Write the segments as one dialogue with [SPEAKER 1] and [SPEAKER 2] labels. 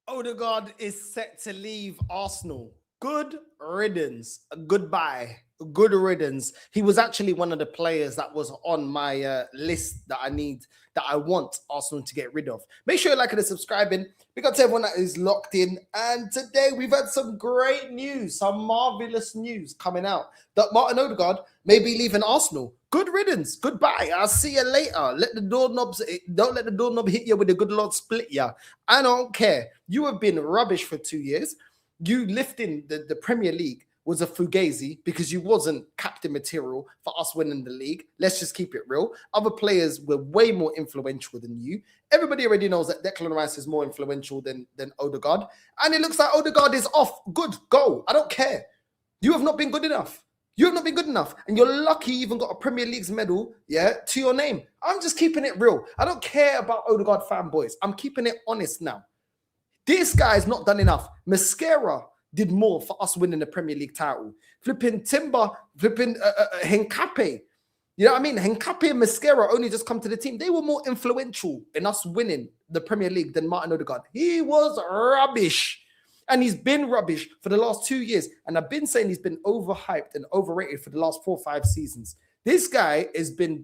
[SPEAKER 1] Odegaard is set to leave Arsenal. Good riddance. Goodbye. Good riddance. He was actually one of the players that was on my list that I want Arsenal to get rid of. Make sure you like and subscribing. We got to everyone that is locked in. And today we've had some great news, some marvelous news coming out that Martin Ødegaard may be leaving Arsenal. Good riddance. Goodbye. I'll see you later. Don't let the doorknob hit you with a good Lord split you. I don't care. You have been rubbish for 2 years. You lifting the Premier League was a fugazi because you wasn't captain material for us winning the league. Let's just keep it real. Other players were way more influential than you. Everybody already knows that Declan Rice is more influential than Odegaard. And it looks like Odegaard is off. Good, go. I don't care. You have not been good enough. You have not been good enough. And you're lucky you even got a Premier League's medal, to your name. I'm just keeping it real. I don't care about Odegaard fanboys. I'm keeping it honest now. This guy's not done enough. Mascara did more for us winning the Premier League title. Flipping Timber, Henkape. You know what I mean? Henkape and Mascara only just come to the team. They were more influential in us winning the Premier League than Martin Ødegaard. He was rubbish. And he's been rubbish for the last 2 years. And I've been saying he's been overhyped and overrated for the last 4 or 5 seasons. This guy he's been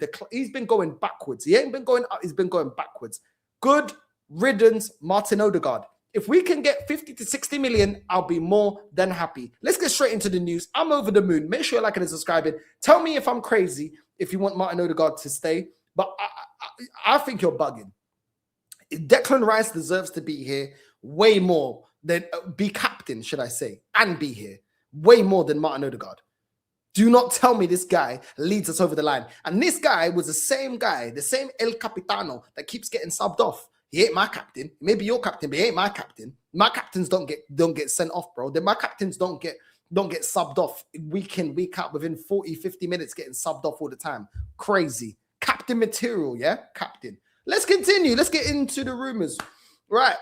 [SPEAKER 1] going backwards. He ain't been going up, he's been going backwards. Good riddance, Martin Ødegaard. If we can get 50 to 60 million, I'll be more than happy. Let's get straight into the news. I'm over the moon. Make sure you like and subscribing. Tell me if I'm crazy, if you want Martin Ødegaard to stay. But I think you're bugging. Declan Rice deserves to be here way more than be captain, should I say, and be here way more than Martin Ødegaard. Do not tell me this guy leads us over the line. And this guy was the same guy, the same El Capitano that keeps getting subbed off. He ain't my captain. Maybe your captain, but he ain't my captain. My captains don't get sent off, bro. Then my captains don't get subbed off week in, week out within 40, 50 minutes getting subbed off all the time. Crazy. Captain material, yeah? Captain. Let's continue. Let's get into the rumors. Right.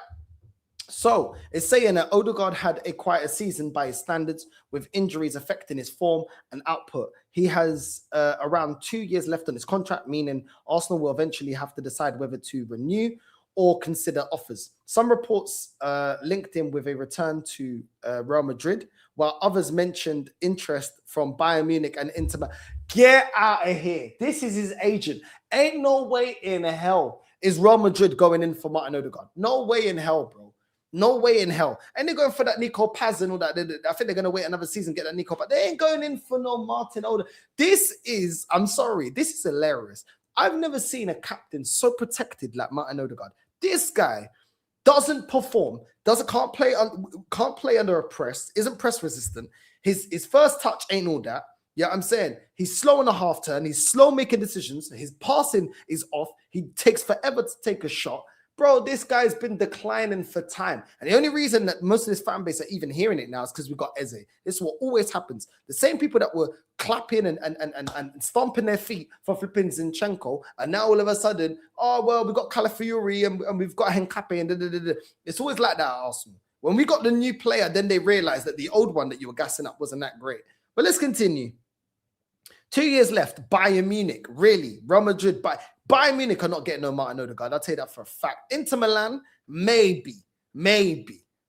[SPEAKER 1] So it's saying that Odegaard had a quite a season by his standards, with injuries affecting his form and output. He has around 2 years left on his contract, meaning Arsenal will eventually have to decide whether to renew or consider offers. Some reports linked him with a return to Real Madrid, while others mentioned interest from Bayern Munich and Inter Milan. Get out of here. This is his agent. Ain't no way in hell is Real Madrid going in for Martin Ødegaard. No way in hell, bro. No way in hell. And they're going for that Nico Paz and all that. I think they're going to wait another season, get that Nico Paz. They ain't going in for no Martin Ødegaard. I'm sorry, this is hilarious. I've never seen a captain so protected like Martin Ødegaard. This guy doesn't perform, can't play under a press, isn't press resistant. His first touch ain't all that. Yeah, I'm saying he's slow on a half turn. He's slow making decisions. His passing is off. He takes forever to take a shot. Bro, this guy's been declining for time. And the only reason that most of this fan base are even hearing it now is because we got Eze. This is what always happens. The same people that were clapping and stomping their feet for flipping Zinchenko, and now all of a sudden, oh, well, we've got Calafiori and we've got Henkape and It's always like that at Arsenal. When we got the new player, then they realized that the old one that you were gassing up wasn't that great. But let's continue. 2 years left. Bayern Munich, really? Real Madrid, Bayern Munich are not getting no Martin Ødegaard. I'll tell you that for a fact. Inter Milan, maybe. You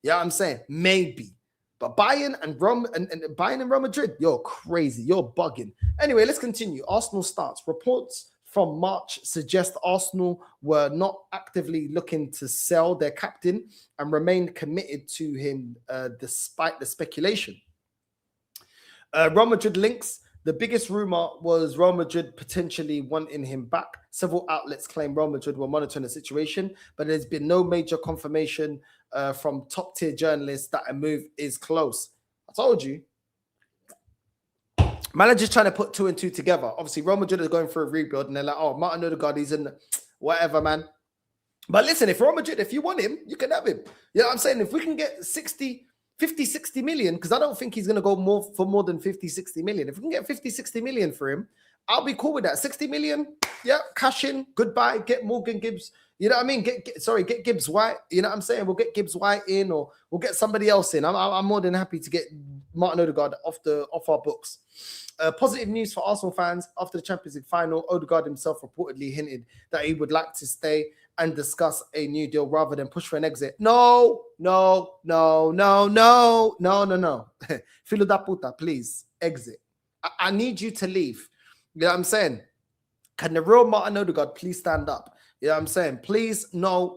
[SPEAKER 1] know what I'm saying? Maybe. But Bayern and Real Madrid, you're crazy. You're bugging. Anyway, let's continue. Arsenal starts. Reports from March suggest Arsenal were not actively looking to sell their captain and remained committed to him despite the speculation. Real Madrid links. The biggest rumor was Real Madrid potentially wanting him back. Several outlets claim Real Madrid were monitoring the situation, but there's been no major confirmation from top-tier journalists that a move is close. I told you. Manager's trying to put 2 and 2 together. Obviously, Real Madrid is going for a rebuild, and they're like, oh, Martin Ødegaard, he's in whatever, man. But listen, if Real Madrid, if you want him, you can have him. You know what I'm saying? If we can get 50, 60 million, because I don't think he's going to go more than 50, 60 million. If we can get 50, 60 million for him, I'll be cool with that. 60 million, yeah, cash in, goodbye, get Morgan Gibbs. You know what I mean? Get Gibbs White. You know what I'm saying? We'll get Gibbs White in, or we'll get somebody else in. I'm more than happy to get Martin Ødegaard off our books. Positive news for Arsenal fans. After the Champions League final, Odegaard himself reportedly hinted that he would like to stay and discuss a new deal rather than push for an exit. No. Filo da puta, please exit. I need you to leave. You know what I'm saying? Can the real Martin Ødegaard please stand up? You know what I'm saying? Please, no.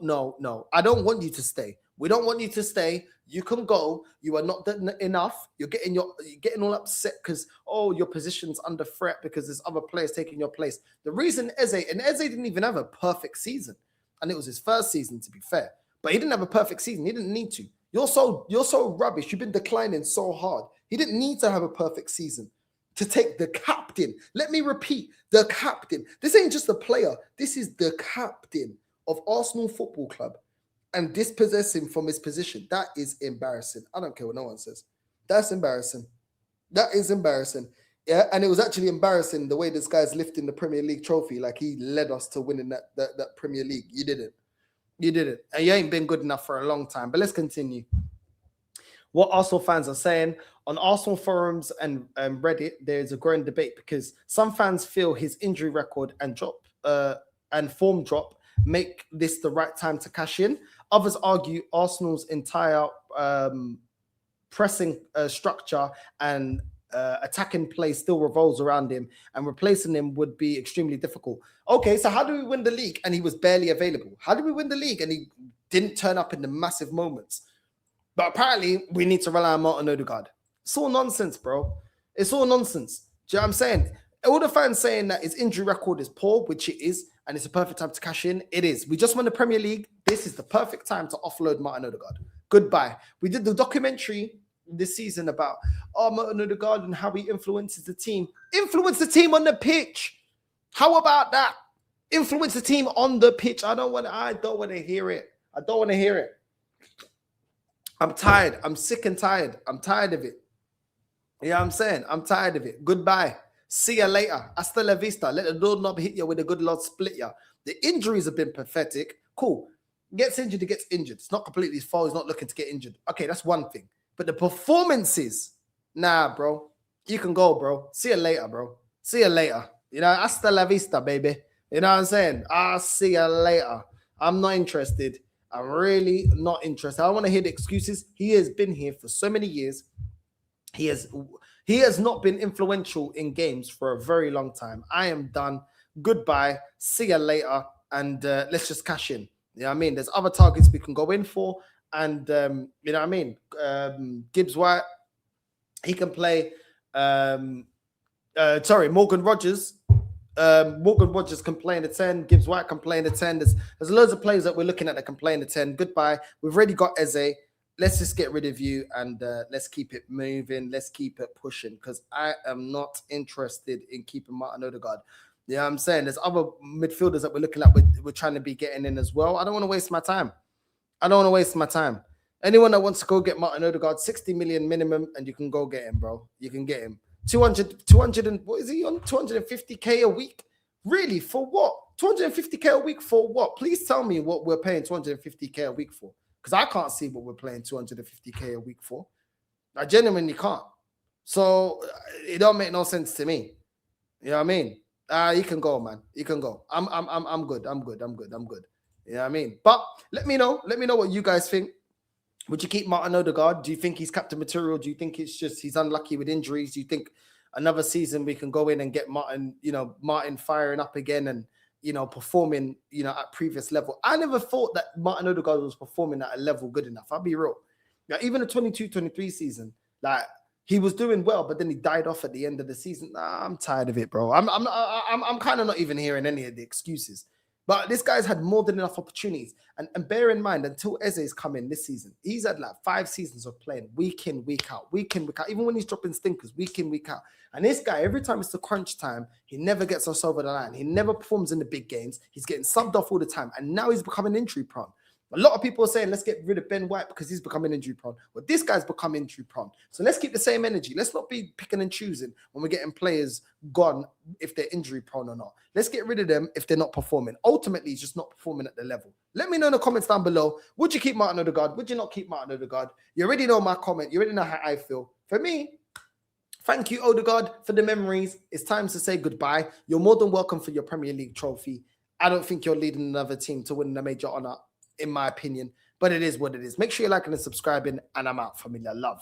[SPEAKER 1] I don't want you to stay. We don't want you to stay. You can go. You are not enough. You're getting all upset because your position's under threat because there's other players taking your place. The reason Eze didn't even have a perfect season, and it was his first season to be fair, but he didn't have a perfect season. He didn't need to. You're so rubbish. You've been declining so hard. He didn't need to have a perfect season to take the captain. Let me repeat, the captain. This ain't just a player. This is the captain of Arsenal Football Club and dispossess him from his position. That is embarrassing. I don't care what no one says. That's embarrassing. That is embarrassing. Yeah, and it was actually embarrassing the way this guy's lifting the Premier League trophy like he led us to winning that Premier League. You didn't. And you ain't been good enough for a long time. But let's continue. What Arsenal fans are saying on Arsenal forums and Reddit, there's a growing debate because some fans feel his injury record and form drop make this the right time to cash in. Others argue Arsenal's entire pressing structure and attacking play still revolves around him, and replacing him would be extremely difficult. Okay, so how do we win the league and he was barely available? How do we win the league and he didn't turn up in the massive moments? But apparently, we need to rely on Martin Ødegaard. It's all nonsense, bro. It's all nonsense. Do you know what I'm saying? All the fans saying that his injury record is poor, which it is, and it's a perfect time to cash in. It is. We just won the Premier League. This is the perfect time to offload Martin Ødegaard. Goodbye. We did the documentary this season about Martin Ødegaard and how he influences the team. Influence the team on the pitch. How about that? Influence the team on the pitch. I don't want to hear it. I don't want to hear it. I'm tired. I'm sick and tired. I'm tired of it. You know what I'm saying? I'm tired of it. Goodbye. See you later. Hasta la vista. Let the doorknob hit you with a good Lord split you. The injuries have been pathetic. Cool. Gets injured, he gets injured. It's not completely his fault. He's not looking to get injured. Okay, that's one thing. But the performances, nah, bro. You can go, bro. See you later, bro. See you later. You know, hasta la vista, baby. You know what I'm saying? I'll see you later. I'm not interested. I'm really not interested. I don't want to hear the excuses. He has been here for so many years. He has not been influential in games for a very long time. I am done. Goodbye. See you later. And let's just cash in. You know what I mean? There's other targets we can go in for. And, you know what I mean? Gibbs White, he can play. Morgan Rogers. Morgan Rogers can play in the 10. Gibbs White can play in the 10. There's loads of players that we're looking at that can play in the 10. Goodbye. We've already got Eze. Let's just get rid of you and let's keep it moving. Let's keep it pushing because I am not interested in keeping Martin Ødegaard. You know what I'm saying? There's other midfielders that we're looking at. We're trying to be getting in as well. I don't want to waste my time. Anyone that wants to go get Martin Ødegaard, 60 million minimum, and you can go get him, bro. You can get him. 200 and what is he on? 250k a week? Really? For what? 250k a week for what? Please tell me what we're paying 250k a week for. Because I can't see what we're paying 250k a week for. I genuinely can't. So it don't make no sense to me. You know what I mean? You can go, man. You can go. I'm good. I'm good. You know what I mean? But let me know. Let me know what you guys think. Would you keep Martin Ødegaard? Do you think he's captain material? Do you think it's just he's unlucky with injuries? Do you think another season we can go in and get Martin firing up again and, performing, at previous level? I never thought that Martin Ødegaard was performing at a level good enough. I'll be real. Like, even the 22-23 season, like, he was doing well, but then he died off at the end of the season. Nah, I'm tired of it, bro. I'm kind of not even hearing any of the excuses. But this guy's had more than enough opportunities. And bear in mind, until Eze's come in this season, he's had like 5 seasons of playing week in, week out. Even when he's dropping stinkers, week in, week out. And this guy, every time it's the crunch time, he never gets us over the line. He never performs in the big games. He's getting subbed off all the time. And now he's becoming injury prone. A lot of people are saying, let's get rid of Ben White because he's becoming injury prone. Well, this guy's become injury prone. So let's keep the same energy. Let's not be picking and choosing when we're getting players gone if they're injury prone or not. Let's get rid of them if they're not performing. Ultimately, he's just not performing at the level. Let me know in the comments down below. Would you keep Martin Ødegaard? Would you not keep Martin Ødegaard? You already know my comment. You already know how I feel. For me, thank you, Odegaard, for the memories. It's time to say goodbye. You're more than welcome for your Premier League trophy. I don't think you're leading another team to win a major honor, in my opinion. But it is what it is. Make sure you're liking and subscribing, and I'm out, familiar. Love.